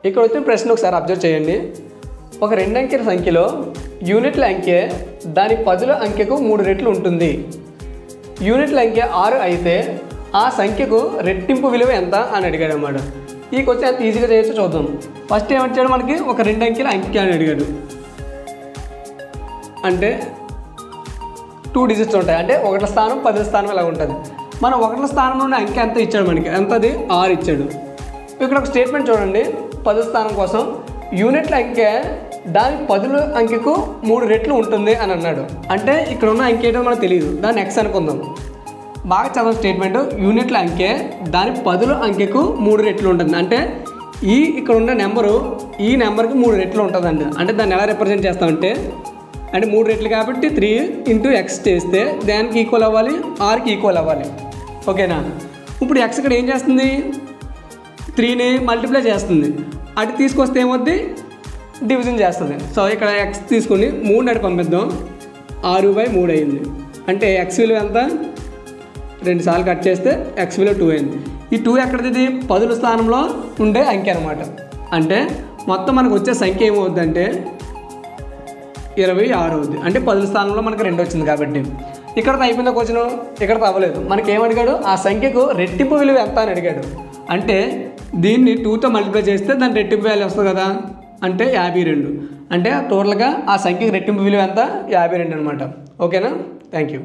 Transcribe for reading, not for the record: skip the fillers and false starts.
ఇక్కడ వచ్చిన ప్రశ్న ఒకసారి అబ్జర్వ్ చేయండి. ఒక 2 అంకెల సంఖ్యలో యూనిట్ల అంకె దాని పదుల అంకెకు 3 రెట్లు ఉంటుంది. యూనిట్ల అంకె 6 అయితే ఆ సంఖ్యకు రెట్టింపు విలువ ఎంత అని అడిగాడు అన్నమాట. ఈ క్వశ్చన్ ఎంత ఈజీగా చేయొచ్చో చూద్దాం. ఫస్ట్ ఏమొచ్చాడు మనకి ఒక 2 అంకెల అంకె అని అడిగాడు. అంటే 2 డిజిట్స్ ఉంటాయి, అంటే 1ల స్థానం 10ల స్థానం ఇలా ఉంటుంది. మనం 1ల స్థానంలో ఉన్న అంకె ఎంత ఇచ్చాడు మనకి, ఎంతది 6 ఇచ్చాడు. ఇక్కడ ఒక స్టేట్మెంట్ చూడండి, 10వ స్థానం కోసం యూనిట్ల అంకె దాని పదుల అంకెకు 3 రెట్లు ఉంటుంది అని అన్నాడు. అంటే ఇక్కడ ఉన్న అంకె ఏంటో మనకు తెలియదు, దాన్ని ఎక్స్ అనుకుందాం. బాగా చదవ స్టేట్మెంట్, యూనిట్ల అంకె దాని పదుల అంకెకు 3 రెట్లు ఉంటుంది. అంటే ఇక్కడ ఉన్న నెంబరు ఈ నెంబర్కి 3 రెట్లు ఉంటుందండి. అంటే దాన్ని ఎలా రిప్రజెంట్ చేస్తామంటే, అంటే 3 రెట్లు కాబట్టి 3 × x చేస్తే దానికి ఈక్వల్ అవ్వాలి, ఆర్కి ఈక్వల్ అవ్వాలి. ఓకేనా? ఇప్పుడు ఎక్స్ ఇక్కడ ఏం చేస్తుంది, 3ని మల్టిప్లై చేస్తుంది. అటు తీసుకొస్తే ఏమవుద్ది, డివిజన్ చేస్తుంది. సో ఇక్కడ ఎక్స్ తీసుకుని 3 అటు పంపిద్దాం, 6/3 అయింది. అంటే ఎక్స్ విలువ ఎంత, 2 సార్లు కట్ చేస్తే ఎక్స్ విలువ 2 అయింది. ఈ 2 ఎక్కడిది, 10ల స్థానంలో ఉండే అంకె అనమాట. అంటే మొత్తం మనకు వచ్చే సంఖ్య ఏమవుద్దంటే 26 అవుద్ది. అంటే 10ల స్థానంలో మనకు 2 వచ్చింది కాబట్టి. ఇక్కడ అయిపోయింది క్వశ్చన్, ఇక్కడ అవ్వలేదు. మనకి ఏమడిగాడు, ఆ సంఖ్యకు రెట్టింపు విలువ ఎంత అని అడిగాడు. అంటే దీన్ని 2తో మల్టిప్లై చేస్తే దాని రెట్టింపు వాల్యూ వస్తుంది కదా, అంటే 52. అంటే టోటల్గా ఆ సంఖ్యకు రెట్టింపు విలువ ఎంత, 52 అనమాట. ఓకేనా? Thank you.